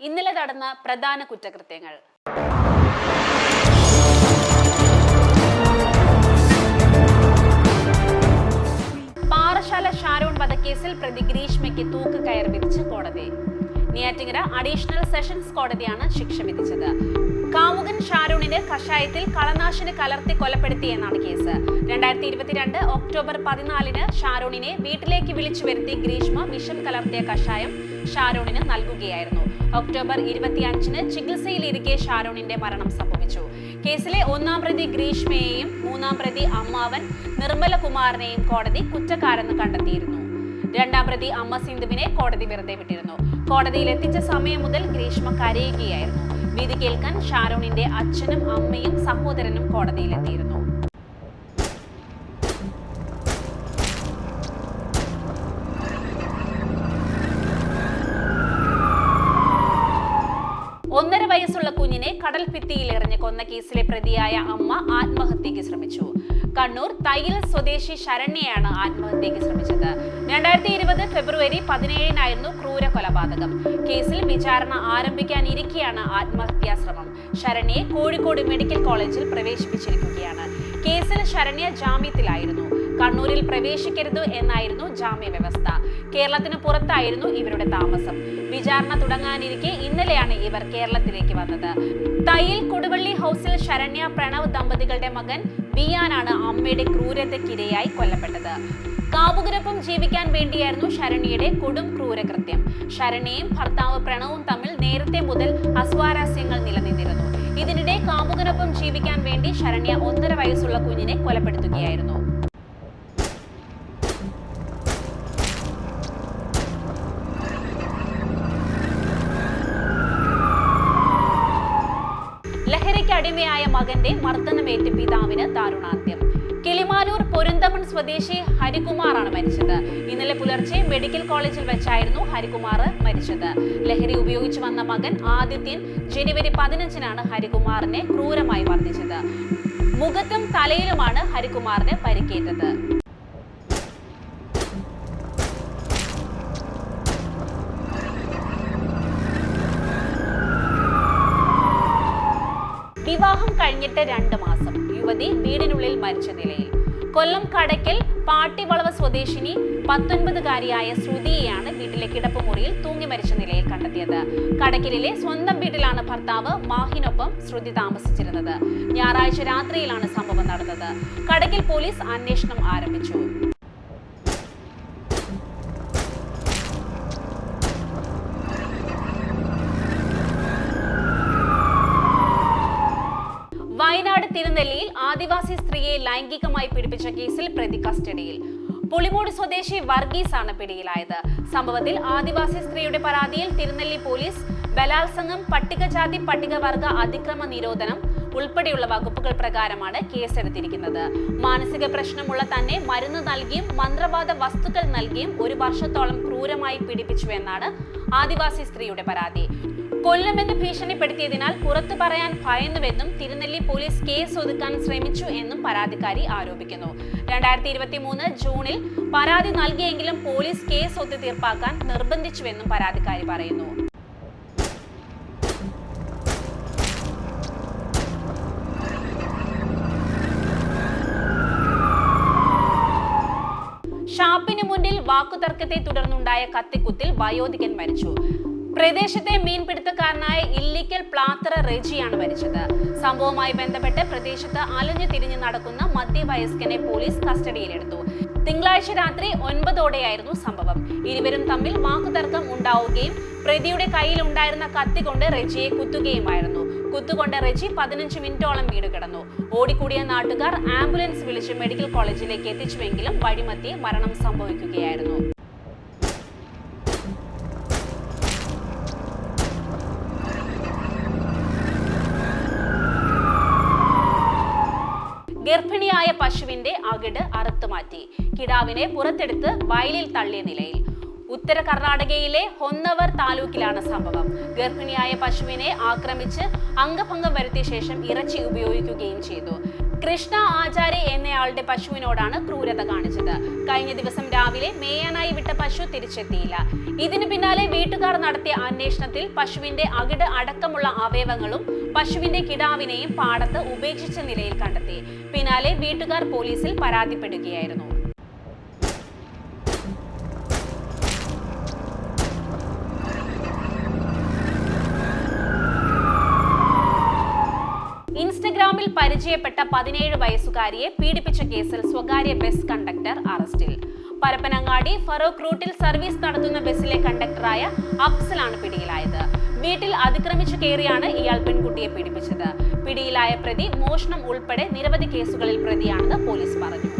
ഇന്നലെ നടന്ന പ്രധാന കുറ്റകൃത്യങ്ങൾ. പാറശാല ഷാരോൺ വധക്കേസിൽ പ്രതി ഗ്രീഷ്മയ്ക്ക് തൂക്കുകയർ വിധിച്ച് കോടതി. നെയ്യാറ്റിൻകര അഡീഷണൽ സെഷൻസ് കോടതിയാണ് ശിക്ഷ വിധിച്ചത്. കാമുകൻ ഷാരോണിനെ കഷായത്തിൽ കളനാശിനി കലർത്തി കൊലപ്പെടുത്തിയെന്നാണ് കേസ്. 2022 ഒക്ടോബർ 14 ഷാരോണിനെ വീട്ടിലേക്ക് വിളിച്ചു വരുത്തി ഗ്രീഷ്മ വിഷം കലർത്തിയ കഷായം ഷാരോണിന് നൽകുകയായിരുന്നു. ഒക്ടോബർ 25 ചികിത്സയിലിരിക്കെ ഷാരോണിന്റെ മരണം സംഭവിച്ചു. കേസിലെ 1-ാം പ്രതി ഗ്രീഷ്മയെയും 3-ാം പ്രതി അമ്മാവൻ നിർമ്മലകുമാറിനെയും കോടതി കുറ്റക്കാരെന്ന് കണ്ടെത്തിയിരുന്നു. 2-ാം പ്രതി അമ്മ സിന്ധുവിനെ കോടതി വെറുതെ വിട്ടിരുന്നു. കോടതിയിൽ എത്തിച്ച സമയം മുതൽ ഗ്രീഷ്മ കരയുകയായിരുന്നു. വിധി കേൾക്കാൻ ഷാരോണിന്റെ അച്ഛനും അമ്മയും സഹോദരനും കോടതിയിലെത്തിയിരുന്നു. ഒന്നര വയസ്സുള്ള കുഞ്ഞിനെ കടൽ ഭിത്തിയിൽ എറിഞ്ഞ് കൊന്ന കേസിലെ പ്രതിയായ അമ്മ ആത്മഹത്യക്ക് ശ്രമിച്ചു. കണ്ണൂർ തയ്യിൽ സ്വദേശി ശരണ്യയാണ് ആത്മഹത്യക്ക് ശ്രമിച്ചത്. 2020 ഫെബ്രുവരി 17 ക്രൂര കൊലപാതകം. കേസിൽ വിചാരണ ആരംഭിക്കാനിരിക്കെയാണ് ആത്മഹത്യാ ശ്രമം. ശരണ്യയെ കോഴിക്കോട് മെഡിക്കൽ കോളേജിൽ പ്രവേശിപ്പിച്ചിരിക്കുകയാണ്. കേസിൽ ശരണ്യ ജാമ്യത്തിലായിരുന്നു. കണ്ണൂരിൽ പ്രവേശിക്കരുത് എന്നായിരുന്നു ജാമ്യ വ്യവസ്ഥ. കേരളത്തിന് പുറത്തായിരുന്നു ഇവരുടെ താമസം. വിചാരണ തുടങ്ങാനിരിക്കെ ഇന്നലെയാണ് ഇവർ കേരളത്തിലേക്ക് വന്നത്. തയ്യിൽ കൊടുവള്ളി ഹൗസിൽ ശരണ്യ പ്രണവ് ദമ്പതികളുടെ മകൻ വിയാനാണ് അമ്മയുടെ ക്രൂരതയ്ക്കിരയായി കൊല്ലപ്പെട്ടത്. കാമുകനൊപ്പം ജീവിക്കാൻ വേണ്ടിയായിരുന്നു ശരണ്യയുടെ കൊടും ക്രൂരകൃത്യം. ശരണ്യയും ഭർത്താവ് പ്രണവും തമ്മിൽ നേരത്തെ മുതൽ അസ്വാരസ്യങ്ങൾ നിലനിന്നിരുന്നു. ഇതിനിടെ കാമുകനൊപ്പം ജീവിക്കാൻ വേണ്ടി ശരണ്യ 1.5 വയസ്സുള്ള കുഞ്ഞിനെ കൊലപ്പെടുത്തുകയായിരുന്നു. ലഹരിക്ക് അടിമയായ മകന്റെ മർദ്ദനമേറ്റ് പിതാവിന് ദാരുണാന്ത്യം. കിളിമാനൂർ പൊരുന്തമൺ സ്വദേശി ഹരികുമാറാണ് മരിച്ചത്. ഇന്നലെ പുലർച്ചെ മെഡിക്കൽ കോളേജിൽ വെച്ചായിരുന്നു ഹരികുമാർ മരിച്ചത്. ലഹരി ഉപയോഗിച്ചു വന്ന മകൻ ആദിത്യൻ ജനുവരി 15 ഹരികുമാറിനെ ക്രൂരമായി മർദ്ദിച്ചത്. മുഖത്തും തലയിലുമാണ് ഹരികുമാറിന് പരിക്കേറ്റത്. വിവാഹം കഴിഞ്ഞിട്ട് 2 മാസം, യുവതി വീടിനുള്ളിൽ മരിച്ച നിലയിൽ. കൊല്ലം കടയ്ക്കൽ പാട്ടിവളവ് സ്വദേശിനി 19-കാരിയായ ശ്രുതിയെയാണ് വീട്ടിലെ കിടപ്പുമുറിയിൽ തൂങ്ങി മരിച്ച നിലയിൽ കണ്ടെത്തിയത്. കടയ്ക്കലിലെ സ്വന്തം വീട്ടിലാണ് ഭർത്താവ് മാഹിനൊപ്പം ശ്രുതി താമസിച്ചിരുന്നത്. ഞായറാഴ്ച രാത്രിയിലാണ് സംഭവം നടന്നത്. കടയ്ക്കൽ പോലീസ് അന്വേഷണം ആരംഭിച്ചു. വയനാട് തിരുനെല്ലിയിൽ ആദിവാസി സ്ത്രീയെ ലൈംഗികമായി പീഡിപ്പിച്ച കേസിൽ പ്രതി കസ്റ്റഡിയിൽ. പുളിമൂട് സ്വദേശി വർഗീസ് ആണ് പിടിയിലായത്. സംഭവത്തിൽ ആദിവാസി സ്ത്രീയുടെ പരാതിയിൽ തിരുനെല്ലി പോലീസ് ബലാത്സംഗം, പട്ടികജാതി പട്ടികവർഗ അതിക്രമ നിരോധനം ഉൾപ്പെടെയുള്ള വകുപ്പുകൾ പ്രകാരമാണ് കേസെടുത്തിരിക്കുന്നത്. മാനസിക പ്രശ്നമുള്ള തന്നെ മരുന്ന് നൽകിയും മന്ത്രവാദ വസ്തുക്കൾ നൽകിയും 1 വർഷത്തോളം ക്രൂരമായി പീഡിപ്പിച്ചുവെന്നാണ് ആദിവാസി സ്ത്രീയുടെ പരാതി. കൊല്ലുമെന്ന് ഭീഷണിപ്പെടുത്തിയതിനാൽ പുറത്തു പറയാൻ ഭയന്നുവെന്നും തിരുനെല്ലി പോലീസ് കേസ് ഒതുക്കാൻ ശ്രമിച്ചു എന്നും പരാതിക്കാരി ആരോപിക്കുന്നു. 2023 ജൂണിൽ പരാതി നൽകിയെങ്കിലും പോലീസ് കേസ് ഒത്തു തീർപ്പാക്കാൻ നിർബന്ധിച്ചുവെന്നും പരാതിക്കാരി പറയുന്നു. ഷാപ്പിന് മുന്നിൽ വാക്കുതർക്കത്തെ തുടർന്നുണ്ടായ കത്തിക്കുത്തിൽ വയോധികൻ മരിച്ചു. പ്രദേശത്തെ മീൻപിടുത്തക്കാരനായ ഇല്ലിക്കൽ പ്ലാത്തറ റെജിയാണ് മരിച്ചത്. സംഭവവുമായി ബന്ധപ്പെട്ട് പ്രദേശത്ത് അലഞ്ഞു തിരിഞ്ഞു നടക്കുന്ന മധ്യവയസ്കനെ പോലീസ് കസ്റ്റഡിയിലെടുത്തു. തിങ്കളാഴ്ച രാത്രി 9 സംഭവം. ഇരുവരും തമ്മിൽ വാക്കുതർക്കം ഉണ്ടാവുകയും പ്രതിയുടെ കയ്യിൽ ഉണ്ടായിരുന്ന കത്തി കൊണ്ട് റെജിയെ കുത്തുകയുമായിരുന്നു. കുത്തുകൊണ്ട് റെജി 15 മിനിറ്റോളം വീട് കിടന്നു. ഓടിക്കൂടിയ നാട്ടുകാർ ആംബുലൻസ് വിളിച്ച് മെഡിക്കൽ കോളേജിലേക്ക് എത്തിച്ചുവെങ്കിലും വഴിമധ്യേ മരണം സംഭവിക്കുകയായിരുന്നു. ഗർഭിണിയായ പശുവിന്റെ അകിട് അറുത്തുമാറ്റി. കിടാവിനെ പുറത്തെടുത്ത് വയലിൽ തള്ളിയ നിലയിൽ. ഉത്തര കർണാടകയിലെ ഹൊന്നവർ താലൂക്കിലാണ് സംഭവം. ഗർഭിണിയായ പശുവിനെ ആക്രമിച്ച് അംഗഭംഗം വരുത്തിയ ശേഷം ഇറച്ചി ഉപയോഗിക്കുകയും ചെയ്തു. കൃഷ്ണ ആചാര്യ എന്നയാളുടെ പശുവിനോടാണ് ക്രൂരത കാണിച്ചത്. കഴിഞ്ഞ ദിവസം രാവിലെ മേയാനായി വിട്ട പശു തിരിച്ചെത്തിയില്ല. ഇതിനു പിന്നാലെ വീട്ടുകാർ നടത്തിയ അന്വേഷണത്തിൽ പശുവിന്റെ അകിട് അടക്കമുള്ള അവയവങ്ങളും പശുവിന്റെ കിടാവിനെയും പാടത്ത് ഉപേക്ഷിച്ച നിലയിൽ കണ്ടെത്തി. പിന്നാലെ വീട്ടുകാർ പോലീസിൽ പരാതിപ്പെടുകയായിരുന്നു. ഇൻസ്റ്റഗ്രാമിൽ പരിചയപ്പെട്ട 17 വയസ്സുകാരിയെ പീഡിപ്പിച്ച കേസിൽ സ്വകാര്യ ബസ് കണ്ടക്ടർ അറസ്റ്റിൽ. പരപ്പനങ്ങാടി ഫറോക്ക് റൂട്ടിൽ സർവീസ് നടത്തുന്ന ബസ്സിലെ കണ്ടക്ടറായ അഫ്സലാണ് പിടിയിലായത്. വീട്ടിൽ അതിക്രമിച്ചു കയറിയാണ് ഇയാൾ പെൺകുട്ടിയെ പീഡിപ്പിച്ചത്. പിടിയിലായ പ്രതി മോഷണം ഉൾപ്പെടെ നിരവധി കേസുകളിൽ പ്രതിയാണെന്ന് പോലീസ് പറഞ്ഞു.